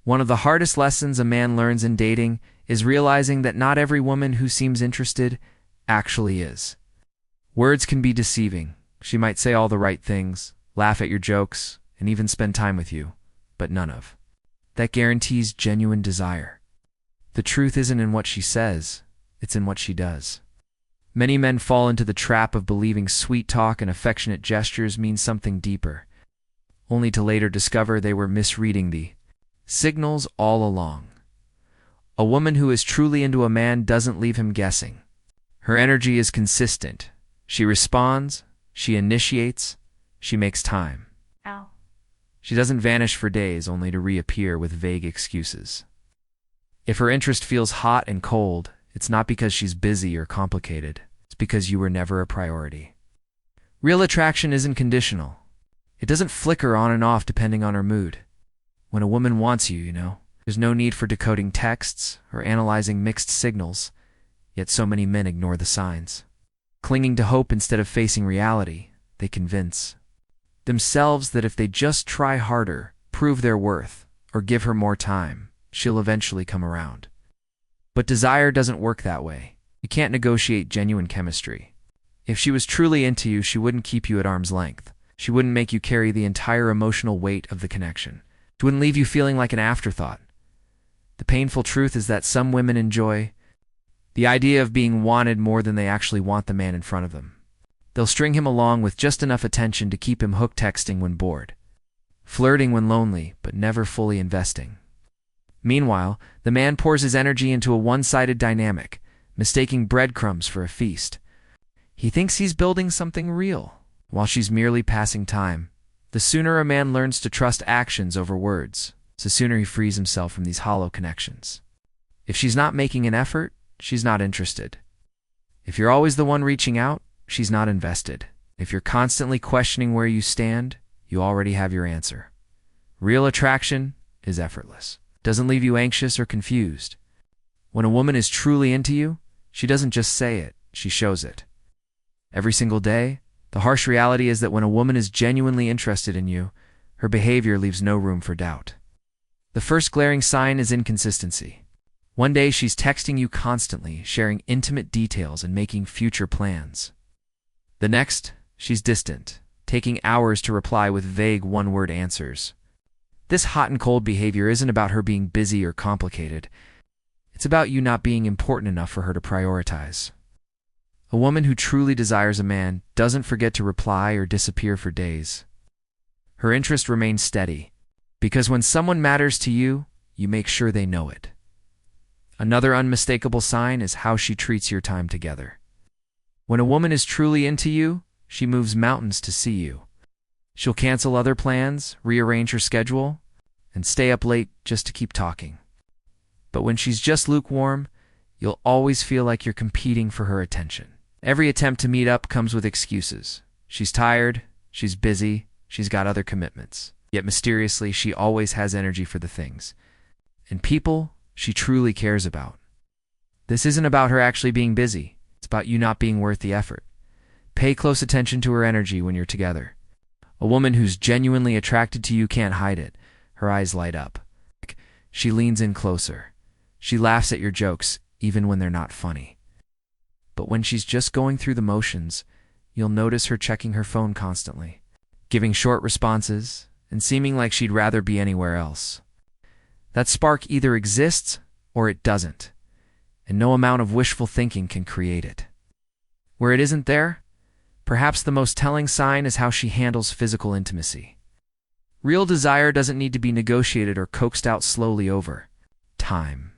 One of the hardest lessons a man learns in dating is realizing that not every woman who seems interested actually is. Words can be deceiving. She might say all the right things, laugh at your jokes, and even spend time with you, but none of that guarantees genuine desire. The truth isn't in what she says, it's in what she does. Many men fall into the trap of believing sweet talk and affectionate gestures mean something deeper, only to later discover they were misreading the signals all along. A woman who is truly into a man doesn't leave him guessing. Her energy is consistent. She responds, she initiates, she makes time. Ow. She doesn't vanish for days only to reappear with vague excuses. If her interest feels hot and cold, it's not because she's busy or complicated. It's because you were never a priority. Real attraction isn't conditional. It doesn't flicker on and off depending on her mood. When a woman wants you, there's no need for decoding texts or analyzing mixed signals, yet so many men ignore the signs. Clinging to hope instead of facing reality, they convince themselves that if they just try harder, prove their worth, or give her more time, she'll eventually come around. But desire doesn't work that way. You can't negotiate genuine chemistry. If she was truly into you, she wouldn't keep you at arm's length. She wouldn't make you carry the entire emotional weight of the connection. She wouldn't leave you feeling like an afterthought. The painful truth is that some women enjoy the idea of being wanted more than they actually want the man in front of them. They'll string him along with just enough attention to keep him hooked, texting when bored, flirting when lonely, but never fully investing. Meanwhile, the man pours his energy into a one-sided dynamic, mistaking breadcrumbs for a feast. He thinks he's building something real, while she's merely passing time. The sooner a man learns to trust actions over words, the sooner he frees himself from these hollow connections. If she's not making an effort, she's not interested. If you're always the one reaching out, she's not invested. If you're constantly questioning where you stand, you already have your answer. Real attraction is effortless. Doesn't leave you anxious or confused. When a woman is truly into you, she doesn't just say it, she shows it. Every single day, the harsh reality is that when a woman is genuinely interested in you, her behavior leaves no room for doubt. The first glaring sign is inconsistency. One day she's texting you constantly, sharing intimate details and making future plans. The next, she's distant, taking hours to reply with vague one-word answers. This hot and cold behavior isn't about her being busy or complicated. It's about you not being important enough for her to prioritize. A woman who truly desires a man doesn't forget to reply or disappear for days. Her interest remains steady, because when someone matters to you, you make sure they know it. Another unmistakable sign is how she treats your time together. When a woman is truly into you, she moves mountains to see you. She'll cancel other plans, rearrange her schedule, and stay up late just to keep talking. But when she's just lukewarm, you'll always feel like you're competing for her attention. Every attempt to meet up comes with excuses. She's tired, she's busy, she's got other commitments. Yet mysteriously, she always has energy for the things and people she truly cares about. This isn't about her actually being busy. It's about you not being worth the effort. Pay close attention to her energy when you're together. A woman who's genuinely attracted to you can't hide it. Her eyes light up. She leans in closer. She laughs at your jokes, even when they're not funny. But when she's just going through the motions, you'll notice her checking her phone constantly, giving short responses, and seeming like she'd rather be anywhere else. That spark either exists or it doesn't, and no amount of wishful thinking can create it. Where it isn't there, perhaps the most telling sign is how she handles physical intimacy. Real desire doesn't need to be negotiated or coaxed out slowly over time.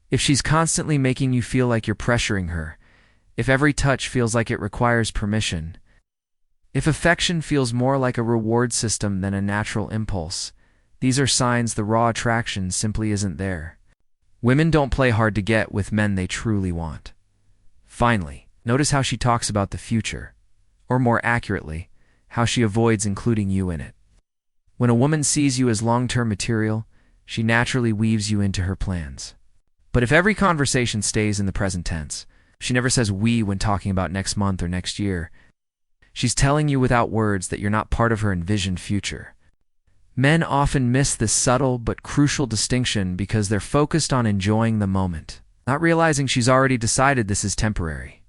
If she's constantly making you feel like you're pressuring her, if every touch feels like it requires permission, if affection feels more like a reward system than a natural impulse, these are signs the raw attraction simply isn't there. Women don't play hard to get with men they truly want. Finally, notice how she talks about the future, or more accurately, how she avoids including you in it. When a woman sees you as long-term material, she naturally weaves you into her plans. But if every conversation stays in the present tense, she never says we when talking about next month or next year, she's telling you without words that you're not part of her envisioned future. Men often miss this subtle but crucial distinction because they're focused on enjoying the moment, not realizing she's already decided this is temporary.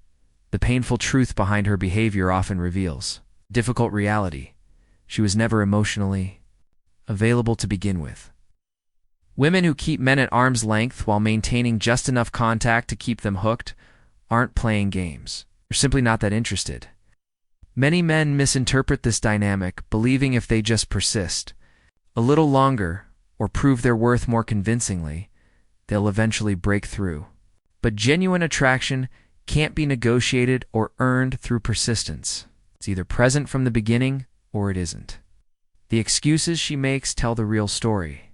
The painful truth behind her behavior often reveals difficult reality. She was never emotionally available to begin with. Women who keep men at arm's length while maintaining just enough contact to keep them hooked aren't playing games. They're simply not that interested. Many men misinterpret this dynamic, believing if they just persist a little longer or prove their worth more convincingly, they'll eventually break through. But genuine attraction can't be negotiated or earned through persistence. It's either present from the beginning or it isn't. The excuses she makes tell the real story.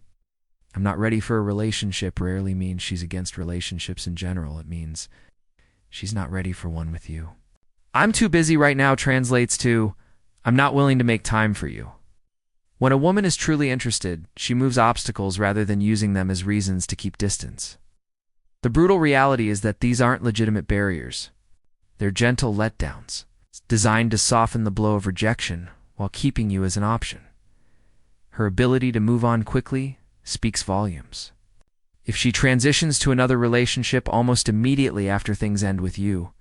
"I'm not ready for a relationship" rarely means she's against relationships in general. It means she's not ready for one with you. "I'm too busy right now" translates to "I'm not willing to make time for you." When a woman is truly interested, she moves obstacles rather than using them as reasons to keep distance. The brutal reality is that these aren't legitimate barriers. They're gentle letdowns, designed to soften the blow of rejection while keeping you as an option. Her ability to move on quickly speaks volumes. If she transitions to another relationship almost immediately after things end with you,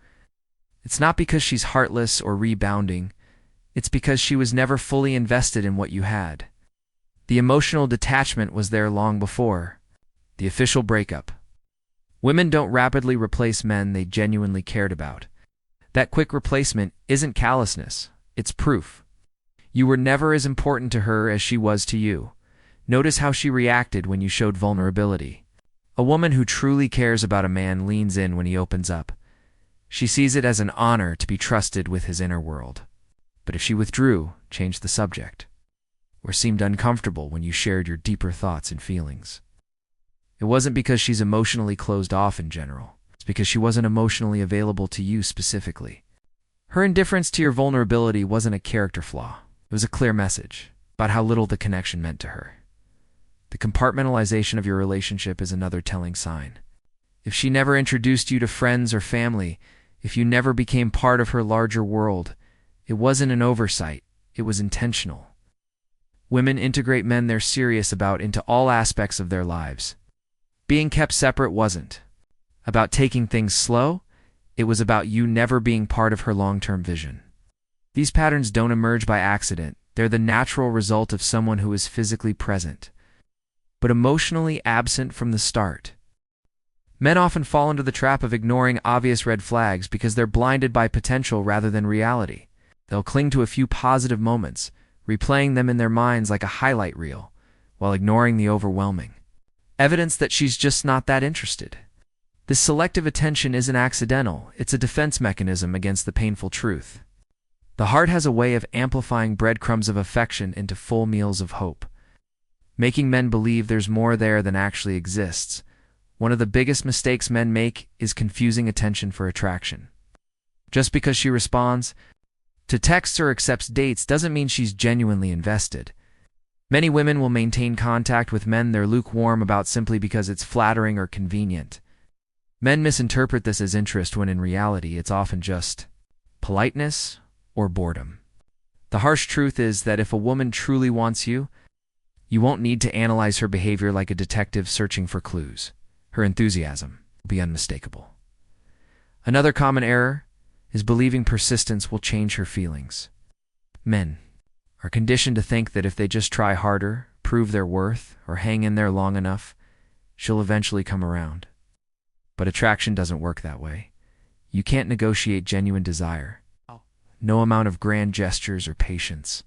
it's not because she's heartless or rebounding. It's because she was never fully invested in what you had. The emotional detachment was there long before the official breakup. Women don't rapidly replace men they genuinely cared about. That quick replacement isn't callousness, it's proof. You were never as important to her as she was to you. Notice how she reacted when you showed vulnerability. A woman who truly cares about a man leans in when he opens up. She sees it as an honor to be trusted with his inner world. But if she withdrew, changed the subject, or seemed uncomfortable when you shared your deeper thoughts and feelings, it wasn't because she's emotionally closed off in general. It's because she wasn't emotionally available to you specifically. Her indifference to your vulnerability wasn't a character flaw. It was a clear message about how little the connection meant to her. The compartmentalization of your relationship is another telling sign. If she never introduced you to friends or family, if you never became part of her larger world, it wasn't an oversight, it was intentional. Women integrate men they're serious about into all aspects of their lives. Being kept separate wasn't about taking things slow, it was about you never being part of her long-term vision. These patterns don't emerge by accident, they're the natural result of someone who is physically present, but emotionally absent from the start. Men often fall into the trap of ignoring obvious red flags because they're blinded by potential rather than reality. They'll cling to a few positive moments, replaying them in their minds like a highlight reel, while ignoring the overwhelming evidence that she's just not that interested. This selective attention isn't accidental, it's a defense mechanism against the painful truth. The heart has a way of amplifying breadcrumbs of affection into full meals of hope, making men believe there's more there than actually exists. One of the biggest mistakes men make is confusing attention for attraction. Just because she responds to texts or accepts dates doesn't mean she's genuinely invested. Many women will maintain contact with men they're lukewarm about simply because it's flattering or convenient. Men misinterpret this as interest when in reality it's often just politeness or boredom. The harsh truth is that if a woman truly wants you, you won't need to analyze her behavior like a detective searching for clues. Her enthusiasm will be unmistakable. Another common error is believing persistence will change her feelings. Men are conditioned to think that if they just try harder, prove their worth, or hang in there long enough, she'll eventually come around. But attraction doesn't work that way. You can't negotiate genuine desire. No amount of grand gestures or patience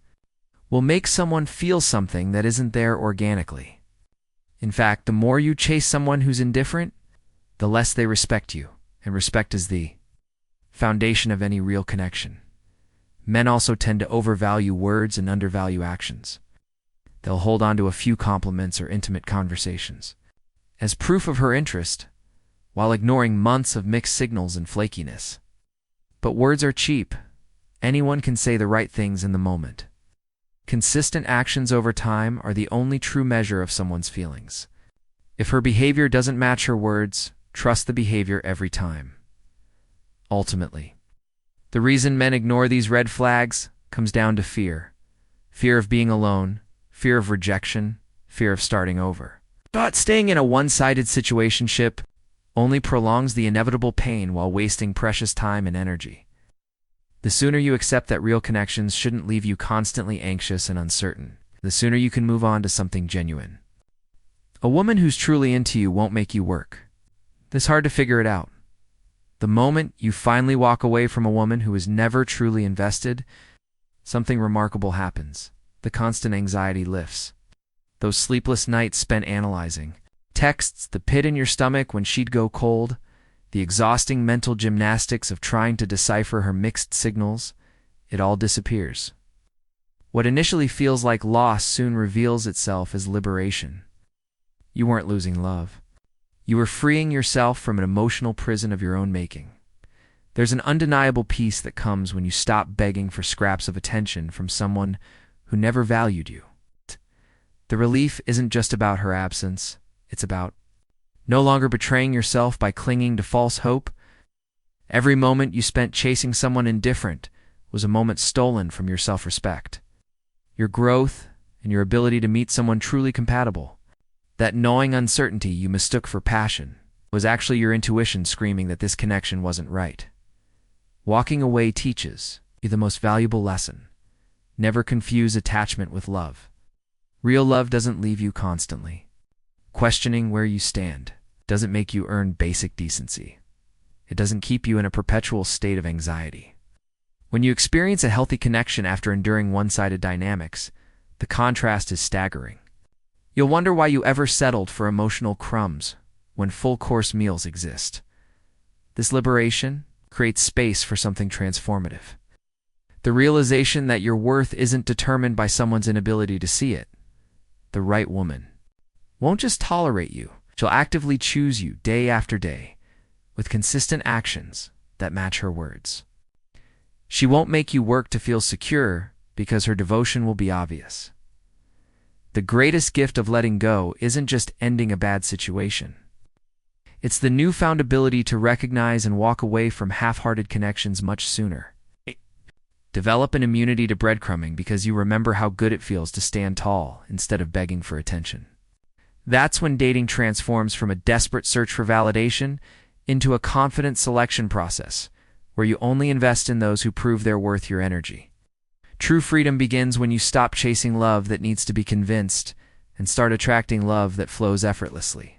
will make someone feel something that isn't there organically. In fact, the more you chase someone who's indifferent, the less they respect you, and respect is the foundation of any real connection. Men also tend to overvalue words and undervalue actions. They'll hold on to a few compliments or intimate conversations as proof of her interest, while ignoring months of mixed signals and flakiness. But words are cheap. Anyone can say the right things in the moment. Consistent actions over time are the only true measure of someone's feelings. If her behavior doesn't match her words, trust the behavior every time. Ultimately, the reason men ignore these red flags comes down to fear. Fear of being alone, fear of rejection, fear of starting over. But staying in a one-sided situationship only prolongs the inevitable pain while wasting precious time and energy. The sooner you accept that real connections shouldn't leave you constantly anxious and uncertain, the sooner you can move on to something genuine. A woman who's truly into you won't make you work. It's hard to figure it out. The moment you finally walk away from a woman who is never truly invested, something remarkable happens. The constant anxiety lifts. Those sleepless nights spent analyzing, texts, the pit in your stomach when she'd go cold, the exhausting mental gymnastics of trying to decipher her mixed signals, it all disappears. What initially feels like loss soon reveals itself as liberation. You weren't losing love. You were freeing yourself from an emotional prison of your own making. There's an undeniable peace that comes when you stop begging for scraps of attention from someone who never valued you. The relief isn't just about her absence, it's about no longer betraying yourself by clinging to false hope. Every moment you spent chasing someone indifferent was a moment stolen from your self-respect, your growth, and your ability to meet someone truly compatible. That gnawing uncertainty you mistook for passion was actually your intuition screaming that this connection wasn't right. Walking away teaches you the most valuable lesson. Never confuse attachment with love. Real love doesn't leave you constantly questioning where you stand. Doesn't make you earn basic decency. It doesn't keep you in a perpetual state of anxiety. When you experience a healthy connection after enduring one-sided dynamics, the contrast is staggering. You'll wonder why you ever settled for emotional crumbs when full-course meals exist. This liberation creates space for something transformative. The realization that your worth isn't determined by someone's inability to see it. The right woman won't just tolerate you. She'll actively choose you day after day with consistent actions that match her words. She won't make you work to feel secure because her devotion will be obvious. The greatest gift of letting go isn't just ending a bad situation. It's the newfound ability to recognize and walk away from half-hearted connections much sooner. Develop an immunity to breadcrumbing because you remember how good it feels to stand tall instead of begging for attention. That's when dating transforms from a desperate search for validation into a confident selection process, where you only invest in those who prove they're worth your energy. True freedom begins when you stop chasing love that needs to be convinced and start attracting love that flows effortlessly.